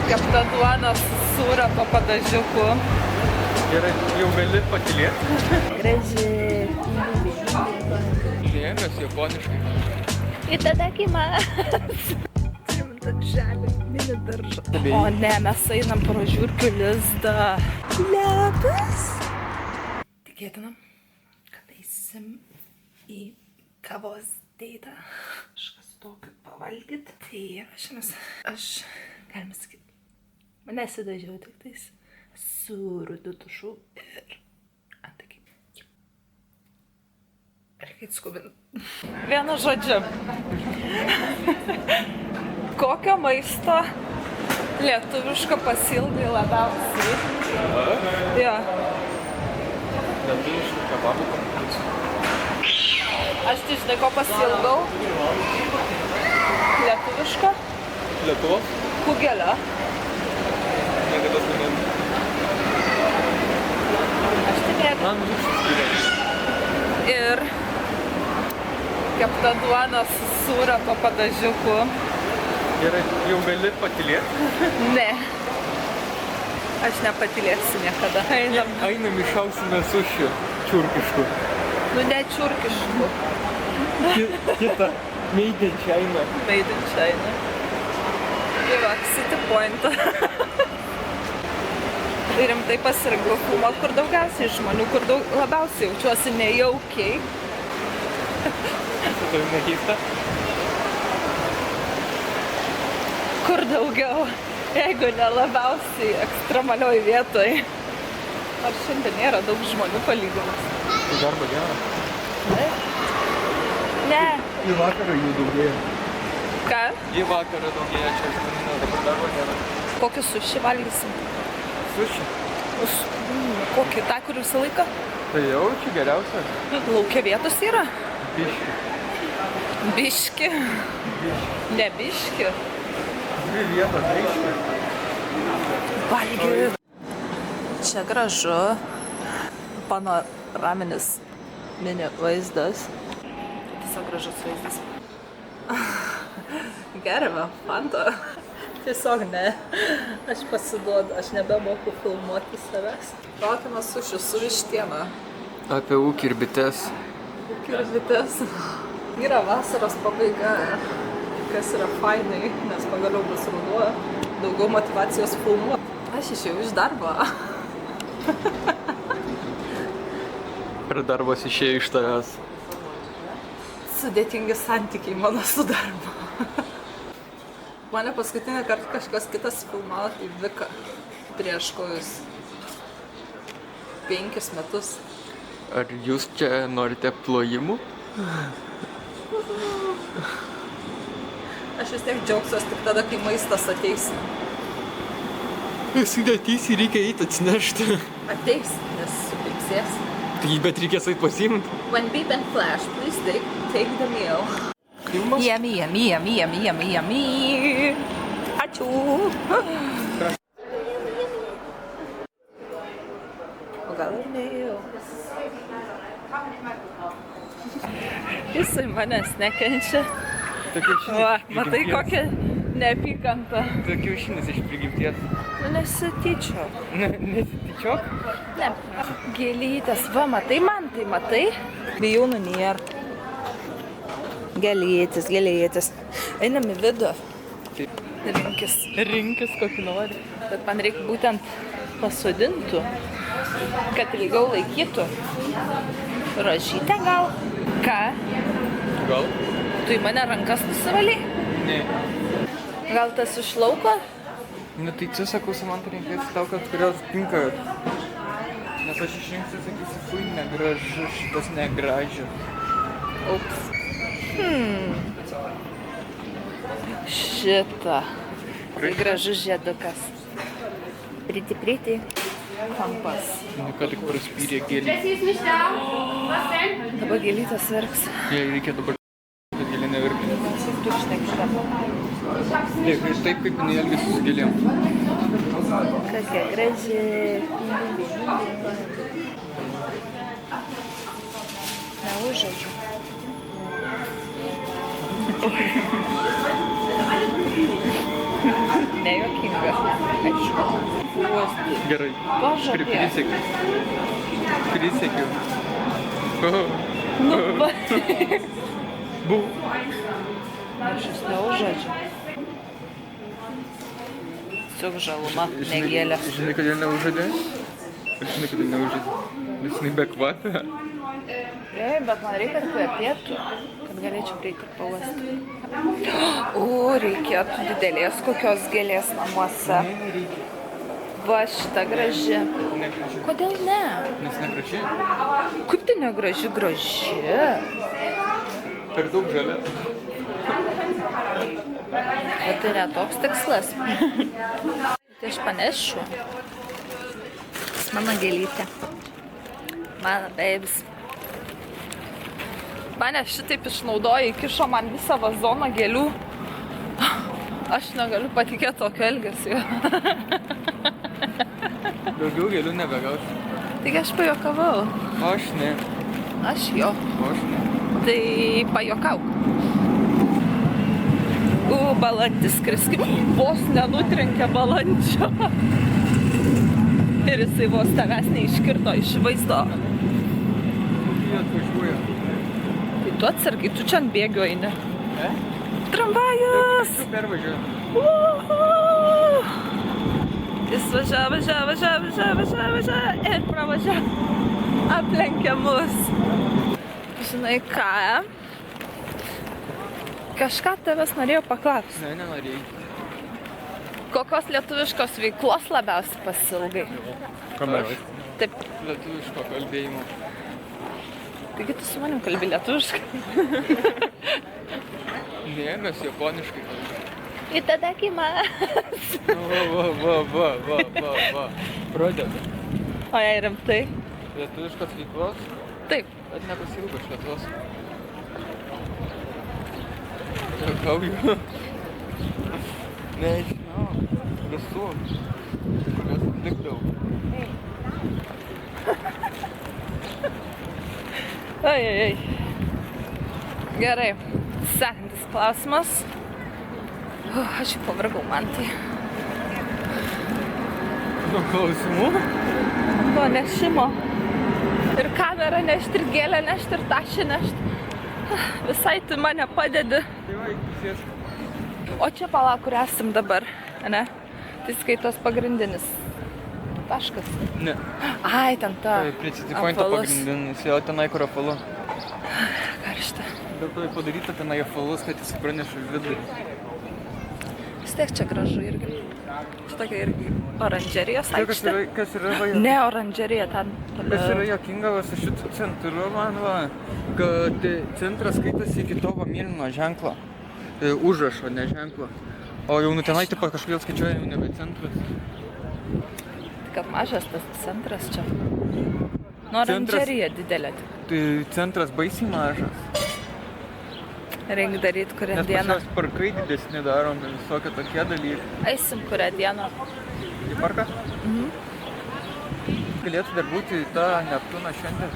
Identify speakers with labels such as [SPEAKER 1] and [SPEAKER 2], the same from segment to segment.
[SPEAKER 1] Kepta duona su sūrio papadažiuku.
[SPEAKER 2] Gerai, jau gali patylėti.
[SPEAKER 1] Gražiai.
[SPEAKER 2] Dėmės japoniškai.
[SPEAKER 1] Itadakimasu. Turim darželį, mini daržą. O ne, mes einam pro žiurkių lizdą. Lepas. Tikėtina, kad eisim į kavos deitą. Kažkas tokio pavalgyt. Tai aš galima sakyti, nesidažiau tik tais su rudu tušu ir antakiai. Reikia atskubinti. Vienu žodžiu. Kokio maisto lietuviško pasilgai labiausiai? Jo.
[SPEAKER 2] Lietuvišką kebabų pamatyti.
[SPEAKER 1] Aš tai žinai, ko pasilgau? Lietuviško?
[SPEAKER 2] Lietuvos?
[SPEAKER 1] Kugelio.
[SPEAKER 2] Niekada skanėtų.
[SPEAKER 1] Aš tai mėgau.
[SPEAKER 2] Man viskas skiriasi.
[SPEAKER 1] Ir kepta duona su sūrio papadažiuku.
[SPEAKER 2] Gerai, jau gali patylėti.
[SPEAKER 1] Ne. Aš nepatylėsiu niekada.
[SPEAKER 2] Einam išausime suši čiurkiškų.
[SPEAKER 1] Nu ne čiurkiškų.
[SPEAKER 2] Kita, made in China.
[SPEAKER 1] Made in China. Tai va, City Pointą. Tai rimtai pasirinkau filmuot, kur daugiausiai žmonių, kur labiausiai jaučiuosi nejaukiai.
[SPEAKER 2] Su tavim nekeista?
[SPEAKER 1] Kur daugiau, jeigu ne labiausiai ekstremalioj vietoj. Ar šiandien nėra daug žmonių palyginus?
[SPEAKER 2] Tai darbo diena.
[SPEAKER 1] Ne.
[SPEAKER 2] Į vakarą jų daugėja.
[SPEAKER 1] Ką?
[SPEAKER 2] Į vakarą daugėja, čia žmonina, dabar darbo diena.
[SPEAKER 1] Kokį suši valgysim?
[SPEAKER 2] Suši?
[SPEAKER 1] Kokį? Ta, kur visą laiką?
[SPEAKER 2] Tai jau čia geriausia.
[SPEAKER 1] Laukia vietos yra?
[SPEAKER 2] Biški.
[SPEAKER 1] Biški? Ne biški.
[SPEAKER 2] Dvi vietos, biški.
[SPEAKER 1] Valgy. Čia gražu. Panoraminis mini vaizdas. Tiesiog gražus vaizdas. Gerime, fanta. Tiesiog ne. Aš pasiduodu, aš nebemoku filmuoti savęs. Laukiame sušių su vištiena.
[SPEAKER 2] Apie ūkį ir bites.
[SPEAKER 1] Ūkį ir bites. Yra vasaros pabaiga, kas yra fainai, nes pagaliau bus ruduo. Daugiau motyvacijos filmuoti. Aš išėjau iš darbo.
[SPEAKER 2] Ir darbas išėjo iš tavęs.
[SPEAKER 1] Sudėtingi santykiai mano su darbu. Mane paskutinį kartą kažkas kitas filmavo tai Vika prieš kokius 5 metus.
[SPEAKER 2] Ar jūs čia norite plojimų?
[SPEAKER 1] Aš vis tiek džiaugsiuos tik tada, kai maistas ateis.
[SPEAKER 2] Jis neteisi, reikia eiti atsinešti.
[SPEAKER 1] Ateis, nes supilksės.
[SPEAKER 2] Tai bet reikės eit pasiimti.
[SPEAKER 1] When beep and flash, please take the meal.
[SPEAKER 2] Filmas?
[SPEAKER 1] Yummy, yummy, yummy, yummy, yummy, yummy. Ačiū. O gal ir nejau. Jisai manęs nekenčia. Va, matai kokią neapykantą.
[SPEAKER 2] Tai kiaušinis iš prigimties.
[SPEAKER 1] Nu, nesityčiau.
[SPEAKER 2] Nesityčiok?
[SPEAKER 1] Ne. Gėlytės. Va, matai man, tai matai? Bijūnų nėra. Gėlytės. Einam į vidų. Rinkis kokį nori. Bet man reikia būtent pasodintų, kad ilgiau laikytų. Rožytę gal? Ką?
[SPEAKER 2] Gal?
[SPEAKER 1] Tu į mane rankas nusivalei?
[SPEAKER 2] Ne.
[SPEAKER 1] Gal tas iš lauko?
[SPEAKER 2] Nu tai čia sakau, Samanta, reikės tau, kad kurios tinka. Nes aš išrinksiu, sakysiu, fui, negražu, šitas negražu.
[SPEAKER 1] Ups. Šita. Tai gražus žiedukas. Priti. Kampas.
[SPEAKER 2] Nu ką tik praspyrė gėlį.
[SPEAKER 1] Dabar gėlytės verks.
[SPEAKER 2] Jei reikia dabar, kad gėlė nevirkė.
[SPEAKER 1] Tu šnekšta.
[SPEAKER 2] Taip, kaip jinai elgėsi su gėlėm.
[SPEAKER 1] Kokia graži. Neužaidžiu. nejuokinga. Aišku. Uosti.
[SPEAKER 2] Gerai.
[SPEAKER 1] Pažadėk.
[SPEAKER 2] Prisiekiau.
[SPEAKER 1] Nu, va.
[SPEAKER 2] Bu.
[SPEAKER 1] Aš jūs neužadžiu. Tiesiog žaluma, negėlės.
[SPEAKER 2] Žinai, kodėl neužadė? Žinai, kodėl neužadė? Nes jinai be kvapia.
[SPEAKER 1] Bet man reikia kvepėtų, kad galėčiau prieiti ir pauosti. Reikėtų didelės kokios gėlės namuose. Va, šita graži.
[SPEAKER 2] Negraži.
[SPEAKER 1] Kodėl ne?
[SPEAKER 2] Nes negraži.
[SPEAKER 1] Kaip tai negraži? Graži.
[SPEAKER 2] Per daug žalia.
[SPEAKER 1] Bet tai ne toks tikslas. Tai aš panešiu. Mano gėlytė. Mano babes. Mane šitaip išnaudoja, įkišo man visą vazoną gėlių. Aš negaliu patikėti tokio elgesio.
[SPEAKER 2] Daugiau gėlių nebegausiu.
[SPEAKER 1] Taigi aš pajokavau.
[SPEAKER 2] Aš ne.
[SPEAKER 1] Aš jo.
[SPEAKER 2] Aš ne.
[SPEAKER 1] Tai pajokauk. Balandis kriskim. Vos nenutrenkė balandžio. Ir jisai vos tavęs neiškirto iš vaizdo.
[SPEAKER 2] Jie atvažiuoja.
[SPEAKER 1] Tai tu atsargiai, tu čia ant bėgių eini.
[SPEAKER 2] Tramvajus!
[SPEAKER 1] Tramvajus!
[SPEAKER 2] Pervažiuoja.
[SPEAKER 1] Jis važiavo ir pravažiavo. Aplenkė mus. Žinai ką? Kažką tavęs norėjau paklausti.
[SPEAKER 2] Ne, nenorėjai.
[SPEAKER 1] Kokios lietuviškos veiklos labiausiai pasilgai?
[SPEAKER 2] Kameros.
[SPEAKER 1] Taip.
[SPEAKER 2] Lietuviško kalbėjimo.
[SPEAKER 1] Taigi tu su manim kalbi lietuviškai.
[SPEAKER 2] Ne, mes japoniškai kalbame.
[SPEAKER 1] Itadakimasu.
[SPEAKER 2] Va. Pradeda.
[SPEAKER 1] O jei rimtai?
[SPEAKER 2] Lietuviškos veiklos,
[SPEAKER 1] Taip.
[SPEAKER 2] bet nepasiilgo iš Lietuvos. Juokauju. Nežinau. Visų. Kurios atlikdavau.
[SPEAKER 1] Ai. Gerai. Sekantis klausimas. Aš jau pavargau, man tai.
[SPEAKER 2] Nuo klausimų?
[SPEAKER 1] Nuo nešimo. Ir kamerą nešti, ir gėlę nešti, ir tašį nešti. Visai tu mane padedi.
[SPEAKER 2] Tai va, sėsk.
[SPEAKER 1] O čia pala, kur esam dabar, ne? Tai skaitos pagrindinis taškas.
[SPEAKER 2] Ne.
[SPEAKER 1] Ai, ten ta.
[SPEAKER 2] Tai prie City Pointo pagrindinis, jau tenai kur apvalu.
[SPEAKER 1] Karšta.
[SPEAKER 2] Dėl to padaryta tenai apvalus, kad jis praneša vidurį.
[SPEAKER 1] Vis tiek čia gražu irgi. Čia tokia irgi oranžerijos
[SPEAKER 2] Tai
[SPEAKER 1] aikštė.
[SPEAKER 2] kas yra
[SPEAKER 1] Ne, oranžerija ten.
[SPEAKER 2] Kas yra juokinga va su šitu centru, man va, kad centras skaitosi iki to va mėlyno ženklo. Užrašo, ne ženklo. O jau nutenai tipo kažkodėl skaičiuoja jau nebe centras.
[SPEAKER 1] Kad mažas tas centras čia. Nu, oranžerija didelė tik.
[SPEAKER 2] Tai centras baisiai mažas.
[SPEAKER 1] Reikia daryti kurią
[SPEAKER 2] Nes
[SPEAKER 1] dieną.
[SPEAKER 2] pas juos parkai didesni daromi, visokie tokie dalykai.
[SPEAKER 1] Eisim kurią dieną.
[SPEAKER 2] Į parką? Galėtų dar būti ta Neptūno šventė.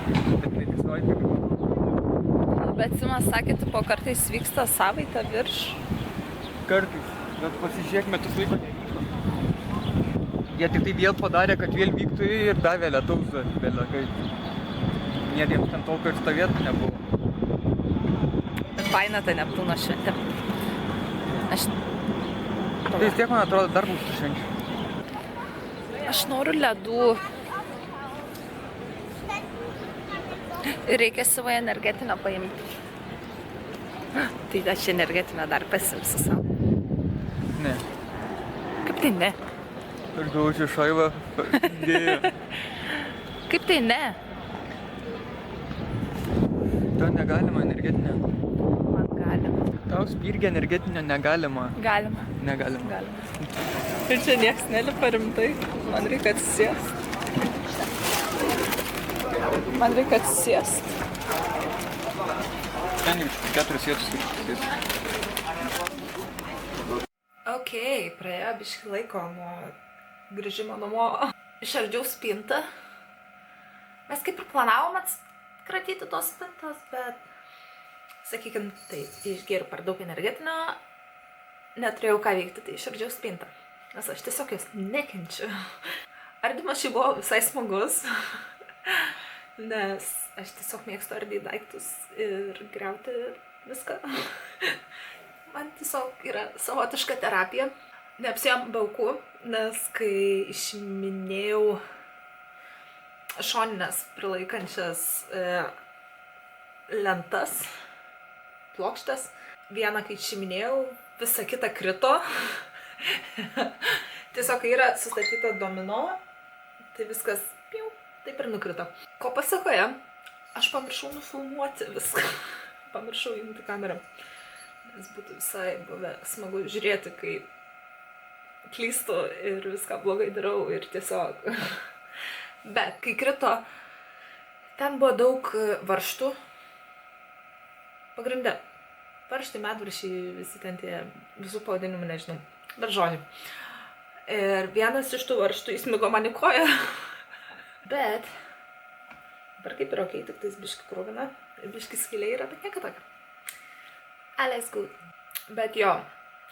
[SPEAKER 2] Bet netikslauji kaip buvo.
[SPEAKER 1] Bet Simas sakė, tipo kartais vyksta savaitę virš.
[SPEAKER 2] Kartais, bet pasižiūrėk, metus laiko nevyko. Jie tik tai vėl padarė, kad vėl vyktų ir davė lietaus vėliakai. Jiems ten tolko ir stovėtų nebuvo.
[SPEAKER 1] Faina ta Neptūno šventė. Aš...
[SPEAKER 2] Tai vis tiek, man atrodo, dar bus švenčių.
[SPEAKER 1] Aš noriu ledų. Ir reikia savo energetinio paimti. Tai aš energetinio dar pasimsiu savo.
[SPEAKER 2] Ne.
[SPEAKER 1] Kaip tai ne?
[SPEAKER 2] Ir gaučiu šaivą.
[SPEAKER 1] Kaip tai ne?
[SPEAKER 2] To negalima energetinio.
[SPEAKER 1] Man galima.
[SPEAKER 2] Tau spirgia energetinio negalima.
[SPEAKER 1] Galima.
[SPEAKER 2] Negalima.
[SPEAKER 1] Galima. Ir čia nieks nelipa rimtai. Man reikia atsisėst. Man reikia atsisėst.
[SPEAKER 2] Ten jau 4 vietos reikia.
[SPEAKER 1] Ok, praėjo biškį laiko nuo grįžimo namo. Išardžiau spintą. Mes kaip ir planavom atsikratyti tos spintos, bet, sakykim, tai išgėriau per daug energetinio neturėjau ką veikti, tai išardžiau spintą. Nes aš tiesiog jos nekenčiu. Ardymas šiaip buvo visai smagus. Nes aš tiesiog mėgstu ardyti daiktus ir griauti viską. Man tiesiog yra savotiška terapija. Neapsijom baukų, nes kai išiminėjau šoninės prilaikančias lentas, plokštės, vieną kai išiminėjau, visa kita krito. Tiesiog kai yra sustatyta domino, tai viskas piu, taip ir nukrito. Ko pasakoje, aš pamiršau nufilmuoti viską. Pamiršau įjungti kamerą. Nes būtų visai buvę smagu žiūrėti, kai klystu ir viską blogai darau ir tiesiog. Bet kai krito, ten buvo daug varžtų. Pagrinde. Varžtai, medvaršiai, visi ten tie, visų pavadinimų nežinau. Bet žodžiu. Ir vienas iš tų varžtų įsmigo man į koją. Bet dabar kaip ir okei, tik tais biški kruvina. Biški skylė yra, bet nieko tokio. Alles good. Bet jo,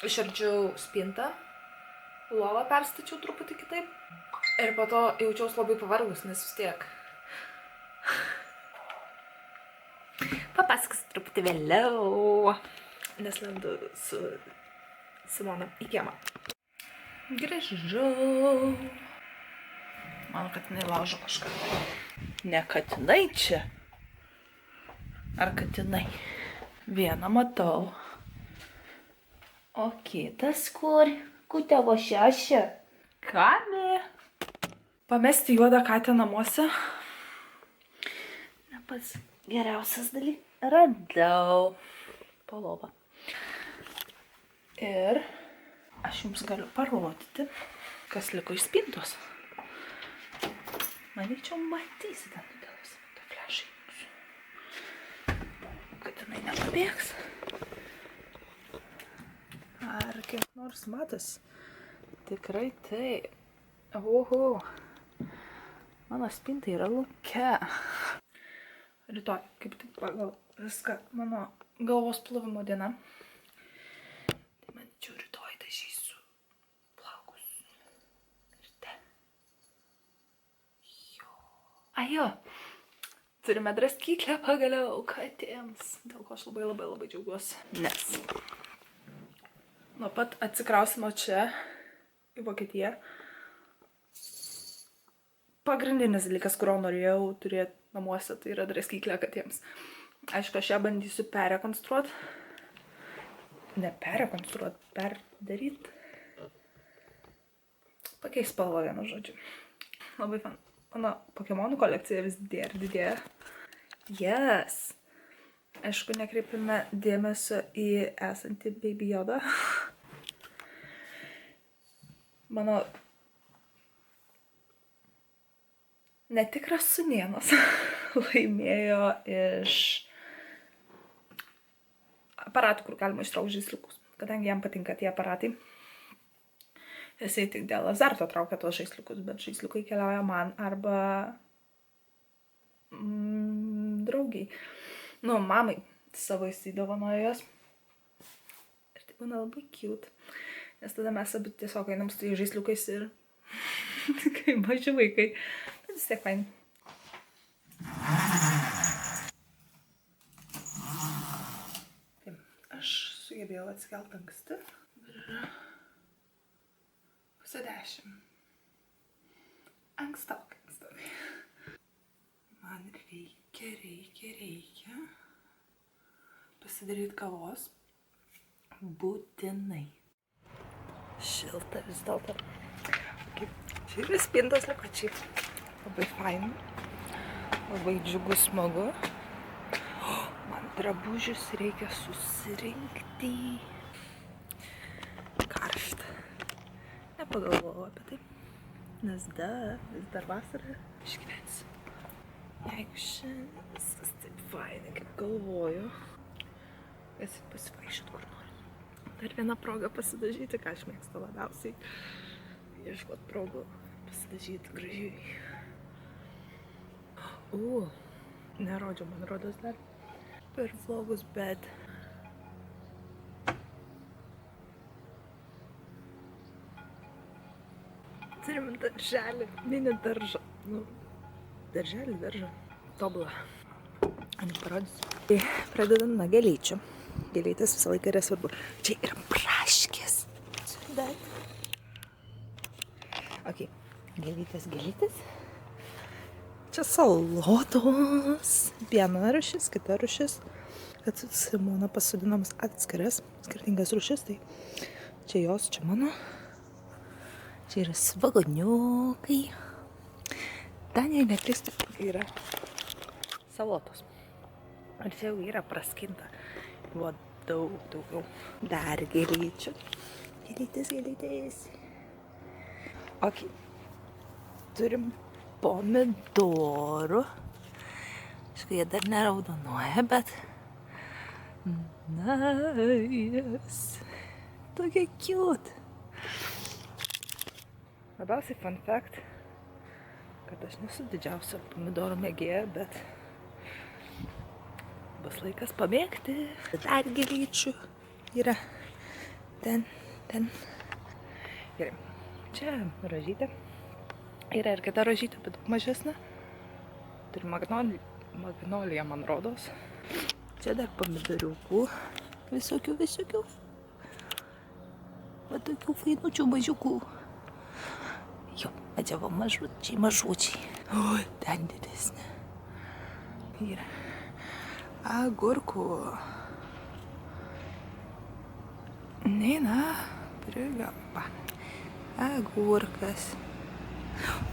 [SPEAKER 1] išardžiau spintą. Lovą perstačiau truputį kitaip. Ir po to jaučiausi labai pavargus, nes vis tiek. Papasakosiu truputį vėliau. Nes lendu su Simona į kiemą. Grįžau. Mano katinai laužo kažką. Ne katinai čia. Ar katinai? Vieną matau. O kitas kur? Kutėvo šešė. Kamė. Pamesti juodą katę namuose. Ne pats geriausias dalykas. Radau. Po lovą. Ir aš jums galiu parodyti, kas liko iš spintos. Manyčiau, matysite. Nudėlusi tą flešą jūsų. Kad jinai nepabėgs. Ar kiek nors matas? Tikrai taip. Oho. Mano spinta yra lauke. Rytoj, kaip tik pagal viską, mano galvos plovimo diena. Tai manyčiau, rytoj dažysiu plaukus. Ryte. Jo. Ajo. Turime draskyklę pagaliau katėms. Dėl ko aš labai džiaugiuosi. Nes nuo pat atsikrausimo čia į Vokietiją. Pagrindinis dalykas, kurio norėjau turėti namuose, tai yra draskyklė katėms. Aišku, aš ją bandysiu perrekonstruoti. Ne perrekonstruoti, perdaryti. Pakeis spalvą vienu žodžiu. Labai fan. Mano Pokemonų kolekcija vis didėja ir didėja. Yes! Aišku, nekreipime dėmesio į esantį Baby Yoda. Mano netikras sūnėnas laimėjo iš aparatų, kur galima ištraukti žaisliukus. Kadangi jam patinka tie aparatai, jisai tik dėl azarto traukia tos žaisliukus, bet žaisliukai keliauja man arba draugiai. Nu, mamai savo įsidovanojo jos. Ir tai būna labai cute. Nes tada mes abi tiesiog einam su žaisliukais ir kaip maži vaikai. Bet vis tiek fain. Taip, aš sugebėjau atsikelt anksti. Ir yra 9:30. Ankstokai. Man reikia pasidaryti kavos. Būtinai. Šilta vis dėlto. Čia yra spintos likučiai. Labai fain. Labai džiugu, smagu. Man drabužius reikia susirinkti. Karšta. Nepagalvojau apie tai. Nes vis dar vasara. Išgyvensiu. Jeigu šiandien viskas taip fainai, kaip galvoju, pasivaikščiot kur noriu. Dar viena proga pasidažyti, ką aš mėgstu labiausiai. Ieškot progų pasidažyti gražiai. Nerodžiau, man rodos dar per vlogus, bet Turim darželį, mini daržą. Nu, daržą. Tobulą. Aš parodysiu. Tai pradedam nuo gėlyčių. Gėlytės visą laiką yra svarbu. Čia yra braškės. Bet. Ok. Gėlytės. Čia salotos. Viena rūšis, kita rūšis. Kad Simona pasodinamas atskiras, skirtingas rūšis. Tai čia jos, čia mano. Čia yra svagoniukai. Ten, jei neklystu, yra salotos. Ir čia jau yra praskinta. Buvo daug daugiau. Dar gėlyčių. Gėlytės. Ok. Turim pomidorų. Aišku, jie dar neraudonuoja, bet... Nice. Tokia cute. Labiausiai fun fact, kad aš nesu didžiausia pomidorų mėgėja, bet bus laikas pamėgti. Dar gėlyčių yra ten. Gerai, čia rožytė. Yra ir kita rožytė, bet daug mažesnė. Turi magnolija, man rodos. Čia dar pomidoriukų. Visokių. Va tokių fainučių mažiukų. Jo, atėjo mažučiai. Oi, ten didesnė. Yra agurkų. Neina, prigamba. Agurkas.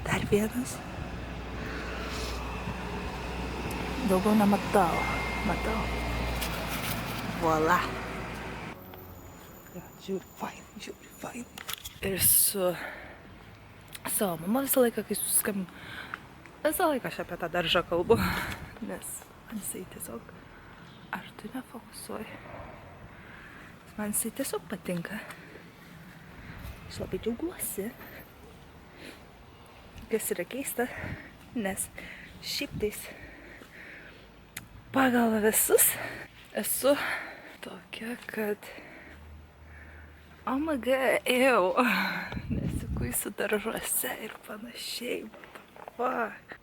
[SPEAKER 1] Dar vienas. Daugiau nematau. Voila. Ja, žiūri fain. Ir su savo mama visą laiką, kai suskambinu, visą laiką aš apie tą daržą kalbu, nes man jisai tiesiog, ar tu nefokusuoji, man jisai tiesiog patinka. Aš labai džiaugiuosi, kas yra keista, nes šiaip tais pagal visus esu tokia, kad OMG, nesikuisiu daržuose ir panašiai. Fuck.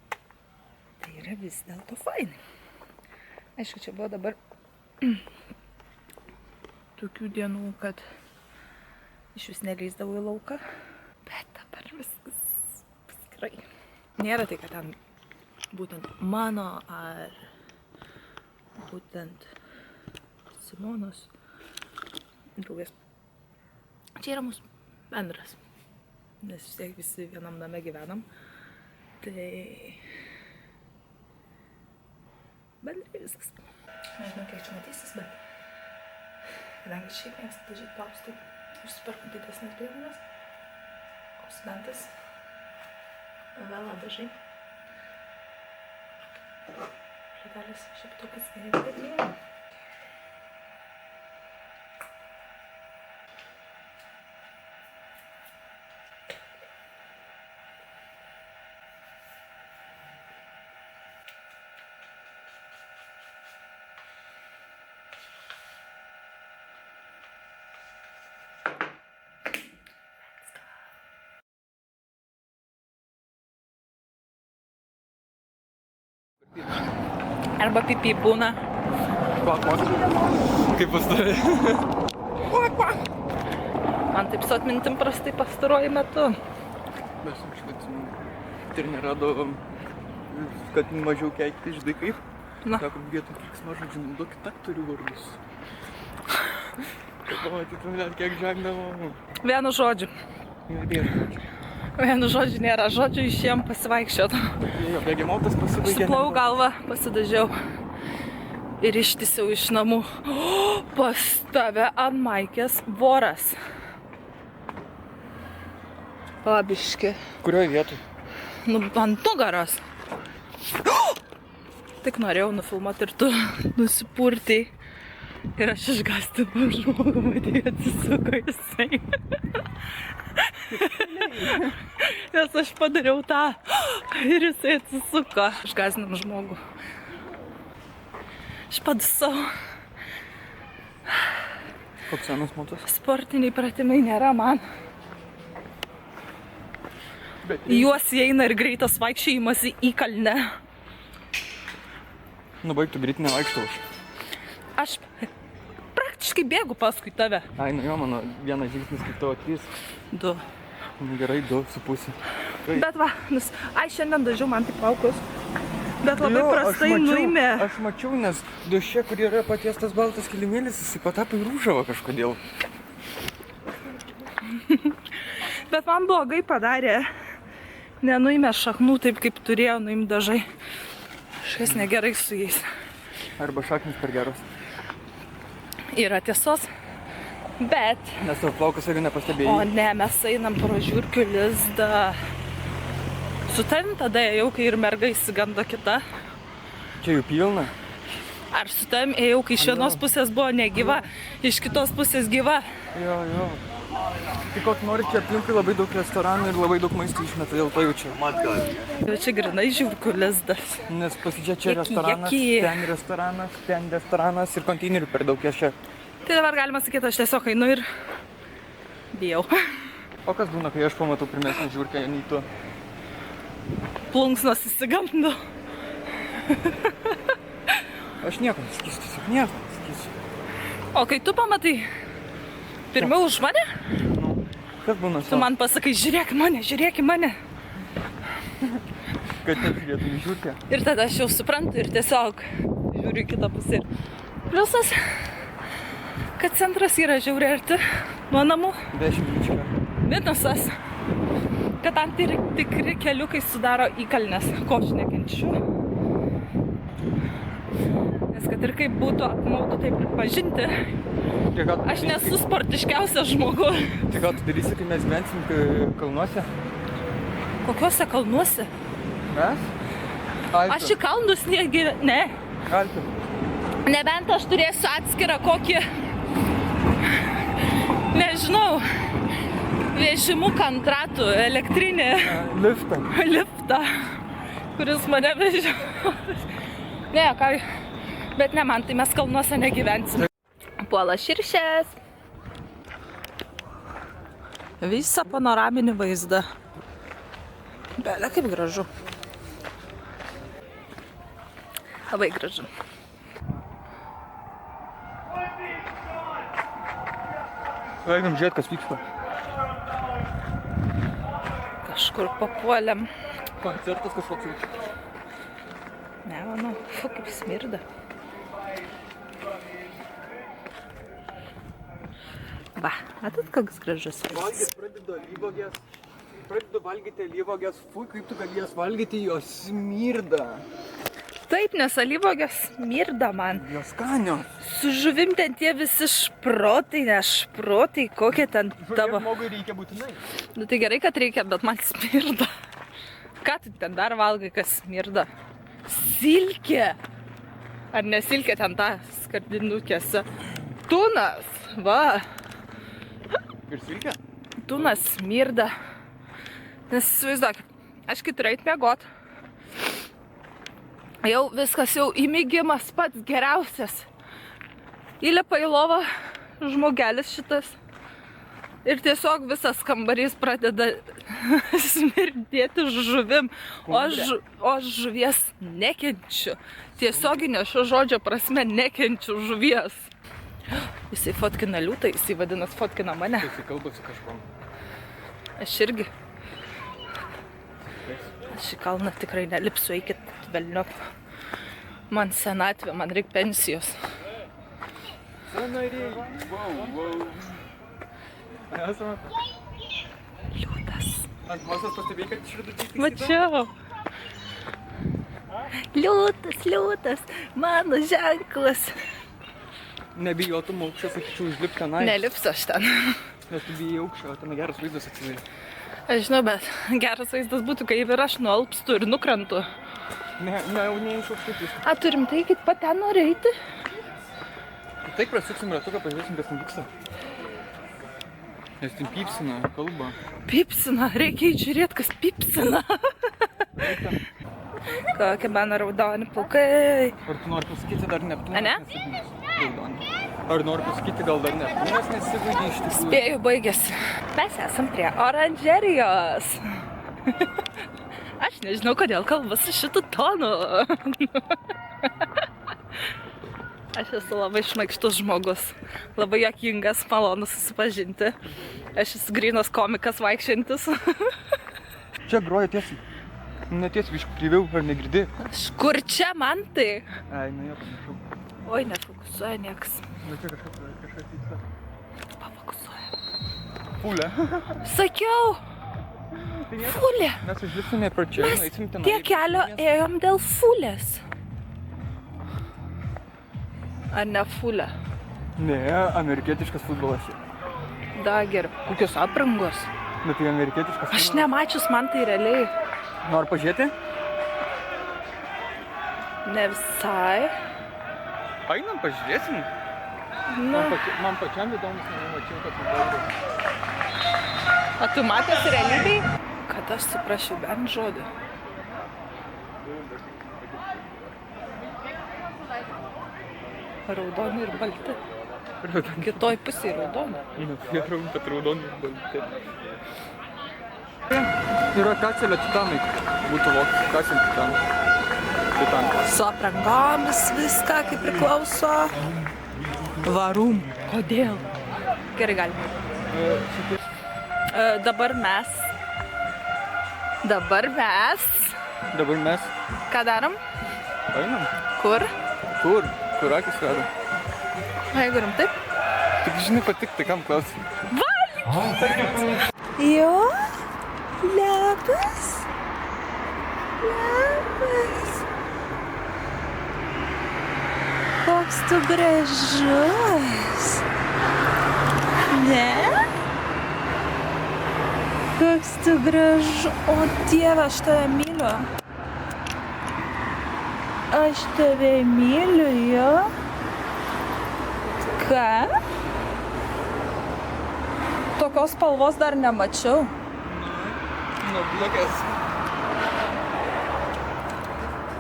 [SPEAKER 1] Tai yra vis dėlto fainai. Aišku, čia buvo dabar tokių dienų, kad iš vis neleisdavau į lauką. Bet dabar viskas gerai. Nėra tai, kad ten būtent mano ar būtent Simonos draugės. Čia yra mūsų bendras, nes vis tiek visi vienam name gyvenam. Tai bendrai viskas. Nežinau, kiek čia matysis, bet kadangi šiaip mėgstu dažyti plaukus, tai užsiperku didesnės priemonės. Ausimentas, vela dažai. Žodelis šiaip tokias geriau. Arba pipi būna.
[SPEAKER 2] Kvak. Kaip pas tave?
[SPEAKER 1] Kvak. Man taip su atmintim prastai pastaruoju metu.
[SPEAKER 2] Mes kažkaip ir neradavom, kad mažiau keikti žinai kaip. Sakom, vietoj keiksmažodžių naudokit aktorių vardus. Kad pamatytum net kiek žengdavo.
[SPEAKER 1] Vienu žodžiu. Vienu žodžiu nėra. Žodžiu išėjom pasivaikščiot.
[SPEAKER 2] Jo, bėgimotas pasibaigė.
[SPEAKER 1] Suplau galvą, pasidažiau. Ir ištisiau iš namų. Pas tave ant maikės voras. Palabiški.
[SPEAKER 2] Kurioj vietoj?
[SPEAKER 1] Nu, ant nugaros. Tik norėjau nufilmuoti ir tu nusipurtei. Ir aš išgąstinau žmogų, matėjau, atsisuko jisai. Nes aš padariau tą ir jisai atsisuko. Išgąstinam žmogų. Aš padusau.
[SPEAKER 2] Koks senas motas?
[SPEAKER 1] Sportiniai pratimai nėra man.
[SPEAKER 2] Bet
[SPEAKER 1] į juos įeina ir greitas vaikščiojimas į kalnę.
[SPEAKER 2] Nu, baigtų greit nevaikštau aš.
[SPEAKER 1] Aš praktiškai bėgu paskui tave.
[SPEAKER 2] Ai, nu jo, mano vienas žingsnis kaip tavo 3.
[SPEAKER 1] 2.
[SPEAKER 2] Nu, gerai, 2,5.
[SPEAKER 1] Bet va, ai, šiandien dažiau man taip plaukus. Bet labai prastai nuėmė.
[SPEAKER 2] Aš mačiau, nes duše, kur yra patiestas baltas kilimėlis, jis patapo į rūžavą kažkodėl.
[SPEAKER 1] Bet man blogai padarė. Nenuėmė šaknų taip, kaip turėjo nuimti dažai. Kažkas negerai su jais.
[SPEAKER 2] Arba šaknis per geros.
[SPEAKER 1] Yra tiesos. Bet...
[SPEAKER 2] Nes tavo plaukas jeigu nepastebėjai.
[SPEAKER 1] O ne, mes einam pro žiurkių lizdą. Su tavim tada ėjau, kai ir merga įsigando kita.
[SPEAKER 2] Čia jų pilna.
[SPEAKER 1] Ar su tavim ėjau, kai iš vienos pusės buvo negyva, iš kitos pusės gyva.
[SPEAKER 2] Jo. Tai ko tu nori, čia aplinkui labai daug restoranų ir labai daug maisto išmeta, dėl to jaučiu.
[SPEAKER 1] Jau čia grinai žiurkių lizdas.
[SPEAKER 2] Nes pasižiūrė, čia restoranas, ten restoranas ir konteinerių per daug čia.
[SPEAKER 1] Tai dabar galima sakyti, aš tiesiog einu ir bijau.
[SPEAKER 2] O kas būna, kai aš pamatau pirmesnį žiurkę, nei tu?
[SPEAKER 1] Plunksnos įsigando.
[SPEAKER 2] Aš nieko nesakysiu, tiesiog nieko nesakysiu.
[SPEAKER 1] O kai tu pamatai pirmiau už mane,
[SPEAKER 2] Nu, kas būna
[SPEAKER 1] tu man pasakai, žiūrėk į mane.
[SPEAKER 2] Kad nežiūrėtum į žiurkę.
[SPEAKER 1] Ir tada aš jau suprantu ir tiesiog žiūriu į kitą pusę. Pliusas, kad centras yra žiauriai arti nuo namų.
[SPEAKER 2] 10 minučių.
[SPEAKER 1] Minusas, kad tam tikri keliukai sudaro įkalnes, ko aš nekenčiu. Nes kad ir kaip būtų apmaudu tai pripažinti, aš nesu sportiškiausias žmogus.
[SPEAKER 2] Tai ką tu darysi, kai mes gyvensim kalnuose?
[SPEAKER 1] Kokiuose kalnuose?
[SPEAKER 2] Mes?
[SPEAKER 1] Aš į kalnus ne.
[SPEAKER 2] Alpių.
[SPEAKER 1] Nebent aš turėsiu atskirą kokį, nežinau, vežimuką ant ratų, elektrinį liftą, kuris mane vežioja. Ne, ką, bet ne man, tai mes kalnuose negyvensim. Puola širšės. Visą panoraminį vaizdą. Belia, kaip gražu. Labai gražu.
[SPEAKER 2] Einam žiūrėt, kas vyksta.
[SPEAKER 1] Kažkur papuolėm.
[SPEAKER 2] Koncertas kažkoks vyksta.
[SPEAKER 1] Ne, manau, kaip smirda. Va, matot, koks gražus vaizdas.
[SPEAKER 2] Pradedu valgyti alyvuogės. Fui, kaip tu gali jas valgyti, jos smirda.
[SPEAKER 1] Taip, nes alyvuogės smirda man.
[SPEAKER 2] Jos skanios.
[SPEAKER 1] Su žuvim ten tie visi šprotai, ne šprotai, kokie ten tavo.
[SPEAKER 2] Žmogui reikia būtinai.
[SPEAKER 1] Nu tai gerai, kad reikia, bet man smirda. Ką tu ten dar valgai, kas smirda? Silkė. Ar ne silkė ten ta skardinukėse? Tunas, va.
[SPEAKER 2] Ir silkė?
[SPEAKER 1] Tunas smirda. Nes įsivaizduok, aš kai turiu eit miegot. Jau viskas, jau įmygimas pats geriausias. Įlipa į lovą žmogelis šitas. Ir tiesiog visas kambarys pradeda smirdėti žuvim. O aš žuvies nekenčiu. Tiesioginio šio žodžio prasme nekenčiu žuvies. Jisai fotkina liūtą, jisai vadinas fotkina mane.
[SPEAKER 2] Jisai kalba su kažkom.
[SPEAKER 1] Aš irgi. Aš į kalną tikrai nelipsiu, eikit velniop. Man senatvė, man reikia pensijos.
[SPEAKER 2] Sąnariai. Wow. Esame.
[SPEAKER 1] Liūtas.
[SPEAKER 2] Ant masas pastebėjai, kad išridučiai tik
[SPEAKER 1] Mačiau. Liūtas, mano ženklas.
[SPEAKER 2] Nebijotum aukščio, sakyčiau, užlipti tenai.
[SPEAKER 1] Nelipsiu aš ten.
[SPEAKER 2] Nes tu bijai aukščio, ten geras vaizdas atsiveria.
[SPEAKER 1] Aš žinau, bet geras vaizdas būtų, kai ir aš nualpstu ir nukrentu.
[SPEAKER 2] Ne, jau neišaukštai.
[SPEAKER 1] A, turim tai, kad pat ten nori eiti?
[SPEAKER 2] Taip, prasuksim ratuką, pažiūrėsim, kas ten vyksta. Nes ten pypsina, kalba.
[SPEAKER 1] Pypsina, reikia žiūrėti, kas pypsina. Kokie mano raudoni plaukai.
[SPEAKER 2] Ar tu nori pasakyti dar Neptūnas?
[SPEAKER 1] A, ne?
[SPEAKER 2] Raudoni. Ar nori pasakyti gal dar Neptūnas nesibaigė iš tikrųjų?
[SPEAKER 1] Spėju, baigėsi. Mes esam prie oranžerijos. Aš nežinau, kodėl kalbu su šitu tonu. Aš esu labai šmaikštus žmogus, labai juokingas, malonus susipažinti. Aš esu grynas komikas vaikščiantis.
[SPEAKER 2] Čia groja tiesiai. Netiesiai biškį kryviau, ar negirdi?
[SPEAKER 1] Kur čia man tai?
[SPEAKER 2] Ai, nu jo, panašau.
[SPEAKER 1] Oi, nefokusuoja nieks.
[SPEAKER 2] Nu čia kažkas vyksta.
[SPEAKER 1] Pafokusuoja.
[SPEAKER 2] Fulė.
[SPEAKER 1] Sakiau! Fulė!
[SPEAKER 2] Mes užlipsime pro čia, eisim tenai.
[SPEAKER 1] Tiek kelio ėjom dėl fulės. Ar ne fulė?
[SPEAKER 2] Ne, amerikietiškas futbolas.
[SPEAKER 1] Da, geriau. Kokios aprangos?
[SPEAKER 2] Bet tai amerikietiškas futbolas.
[SPEAKER 1] Aš nemačius man tai realiai.
[SPEAKER 2] Nori pažiūrėti?
[SPEAKER 1] Ne visai.
[SPEAKER 2] Einam, pažiūrėsim.
[SPEAKER 1] Nu.
[SPEAKER 2] Man pačiam įdomus, nemačiau, kad futbolas.
[SPEAKER 1] O tu matęs realybėj? Kad aš suprašiau bent žodį. Raudoni ir balti. Kitoj pusėje raudoni.
[SPEAKER 2] Nu, bet raudoni ir balti. Yra Kacelio titanai. Būtų vokis, Kacelio titanai.
[SPEAKER 1] Su aprangomis viską, kaip priklauso. Varum. Kodėl? Gerai, galime. Dabar mes.
[SPEAKER 2] Dabar mes.
[SPEAKER 1] Ką darom?
[SPEAKER 2] Einam.
[SPEAKER 1] Kur?
[SPEAKER 2] Kur? Kur akis veda?
[SPEAKER 1] Jeigu rimtai?
[SPEAKER 2] Tik žinai patikti, kam klausi.
[SPEAKER 1] Jo? Labas? Labas? Koks tu gražus. Ne? Koks tu gražu. O Dieve, aš tave myliu. Aš tave myliu, jo. Ką? Tokios spalvos dar nemačiau.
[SPEAKER 2] Nu, blogės.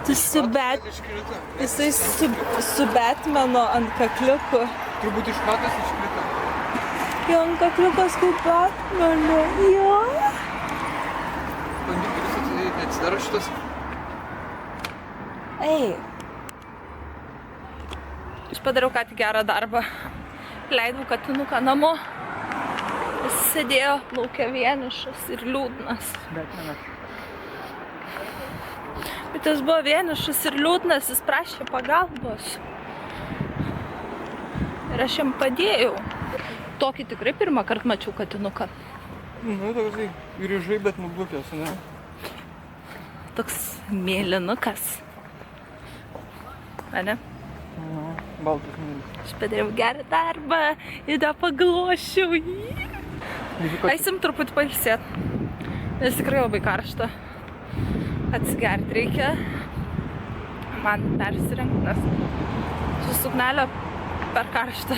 [SPEAKER 1] Jisai su Batmano ant kakliuku.
[SPEAKER 2] Turbūt iš matos iškrito.
[SPEAKER 1] Jo ant kakliukas kaip Batmano. Jo.
[SPEAKER 2] Bandyk duris atsidėti, neatsidaro šitas.
[SPEAKER 1] Ei. Aš padariau ką tik gerą darbą. Leidau katinuką namo. Jis sėdėjo lauke vienišas ir liūdnas. Bet jis buvo vienišas ir liūdnas, jis prašė pagalbos. Ir aš jam padėjau. Tokį tikrai pirmą kartą mačiau katinuką.
[SPEAKER 2] Nu, toksai grįžai, bet nublukęs, ne?
[SPEAKER 1] Toks mėlynukas. Ane?
[SPEAKER 2] Nu, baltas mėlynas.
[SPEAKER 1] Aš padariau gerą darbą ir dar paglošiau jį. Eisim truputį pailsėt, nes tikrai labai karšta. Atsigerti reikia. Man persirengti, nes su suknelė per karšta.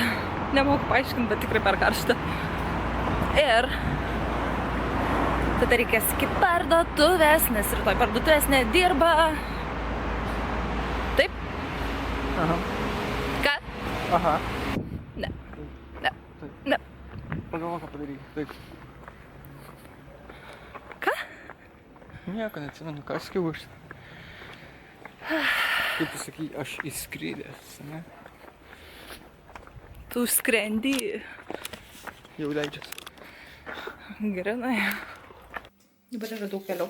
[SPEAKER 1] Nemoku paaiškinti, bet tikrai per karšta. Ir tada reikės iki parduotuvės, nes rytoj parduotuvės nedirba. Taip?
[SPEAKER 2] Aha.
[SPEAKER 1] Ką?
[SPEAKER 2] Aha.
[SPEAKER 1] Ne. Ne. Ne.
[SPEAKER 2] Pagalvok, ką padaryk. Taip.
[SPEAKER 1] Ką?
[SPEAKER 2] Nieko neatsimenu, ką sakiau aš. Kaip tu sakai, aš įskridęs, ne?
[SPEAKER 1] Tu skrendi.
[SPEAKER 2] Jau leidžias.
[SPEAKER 1] Gerai. Dabar yra daug vėliau.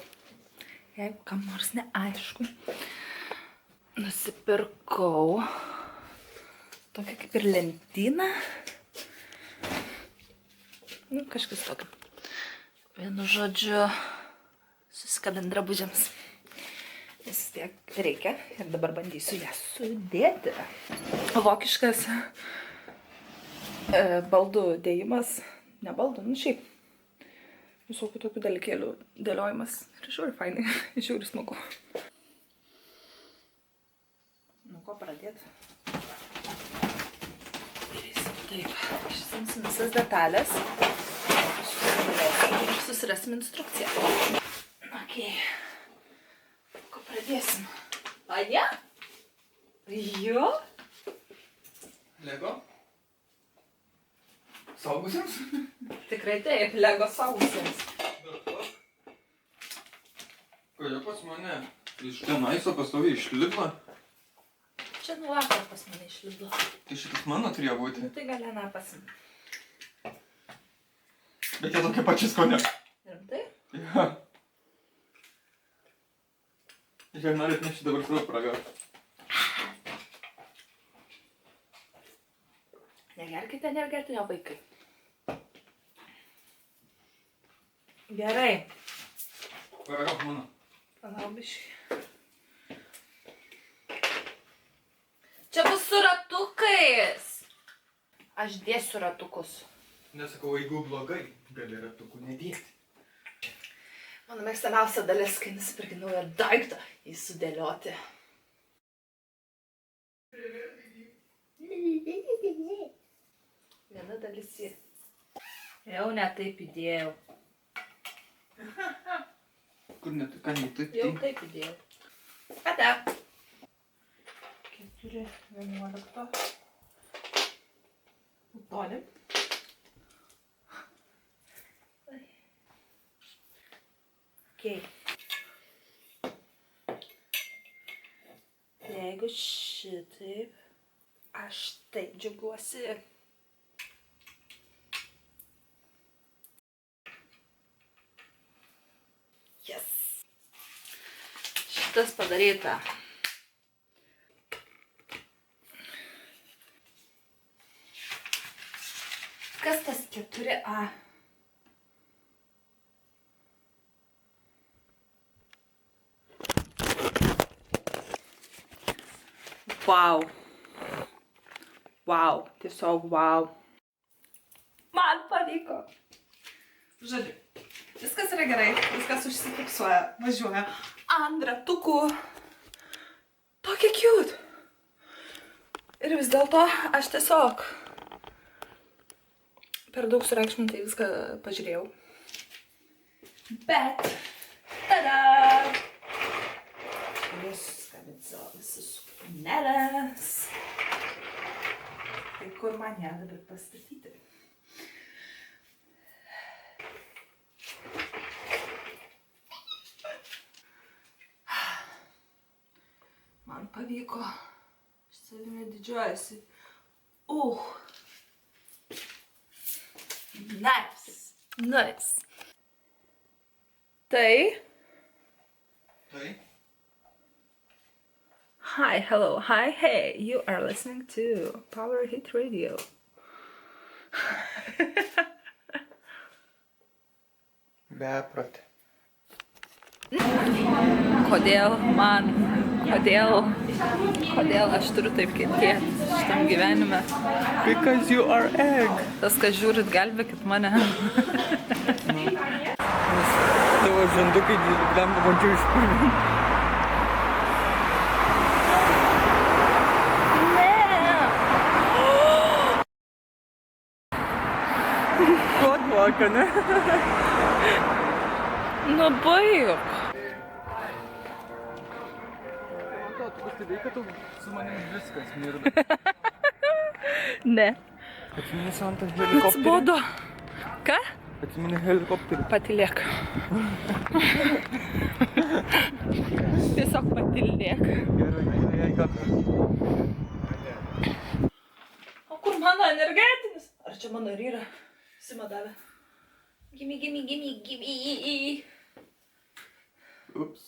[SPEAKER 1] Jeigu kam nors neaišku, nusipirkau tokią kaip ir lentyną. Nu, kažkas tokio. Vienu žodžiu, susikabint drabužiams. Vis tiek reikia ir dabar bandysiu ją sudėti. Vokiškas baldų dėjimas, ne baldų, nu šiaip. Visokių tokių dalykėlių dėliojimas. Ir žiūri fainai, žiūri smagu. Nu, ko pradėti? Taip, išsimsim visas detalės. Susirasim instrukciją. Okei. Ko pradėsim? Anja? Jo?
[SPEAKER 2] Lego? Saugusiems?
[SPEAKER 1] Tikrai taip, Lego saugusiems.
[SPEAKER 2] Kodėl pas mane iš tenaiso pastoviai iš Lidlo?
[SPEAKER 1] Čia nuo vakar pas mane išlido.
[SPEAKER 2] Tai šitas mano turėjo būti.
[SPEAKER 1] Tai galena pasimti.
[SPEAKER 2] Bet jie tokie pačiai skonio.
[SPEAKER 1] Rimtai?
[SPEAKER 2] Ja. Jei norit nešti dabar savo pragauti.
[SPEAKER 1] Negerkite energetinio vaikai. Gerai.
[SPEAKER 2] Paragauk mano.
[SPEAKER 1] Palaubiškai. Čia bus su ratukais. Aš dėsiu ratukus.
[SPEAKER 2] Nesakau, jeigu blogai, gali ratukų nedėti.
[SPEAKER 1] Mano mėgstamiausia dalis, kai nusipirki naują daiktą, jį sudėlioti. Viena dalis jį. Jau ne taip įdėjau.
[SPEAKER 2] Kur net, ką ne taip?
[SPEAKER 1] Jau taip įdėjau. Ate. 4:11. Utonim. Okay. Jeigu šitaip, aš taip džiaugiuosi. Yes. Šitas padaryta. Kas tas 4A? Wow. Wow. Tiesiog wow. Man pavyko. Žodžiu, viskas yra gerai, viskas užsifiksuoja, važiuoja ant ratukų. Tokia cute. Ir vis dėlto aš tiesiog per daug sureikšmintai viską pažiūrėjau. Bet, tada! Turėsiu skambinti savo visus suknelės. Tai kur man ją dabar pastatyti? Man pavyko. Aš savimi didžiuojasi. Nice. Nice. Tai. Hi, hello, hi, hey. You are listening to Power Hit Radio.
[SPEAKER 2] Beprotė.
[SPEAKER 1] Kodėl aš turiu taip kentėti šitam gyvenime?
[SPEAKER 2] Because you are egg.
[SPEAKER 1] Tas, kas žiūrit, gelbėkit mane.
[SPEAKER 2] Tavo žandukai dėlėm pabandžiau išpurvinti. Ko duoka, ne?
[SPEAKER 1] Nu, baig.
[SPEAKER 2] Tu pastebėjai, kad su manim viskas mirda.
[SPEAKER 1] Ne.
[SPEAKER 2] Atsimeni Santą helikopterį?
[SPEAKER 1] Atsibodo. Ką?
[SPEAKER 2] Atsimeni helikopterį?
[SPEAKER 1] Patylėk. Tiesiog patylėk.
[SPEAKER 2] Gerai, ką?
[SPEAKER 1] O kur mano energetinis? Ar čia mano ir yra? Sima davė. Gimme.
[SPEAKER 2] Ups.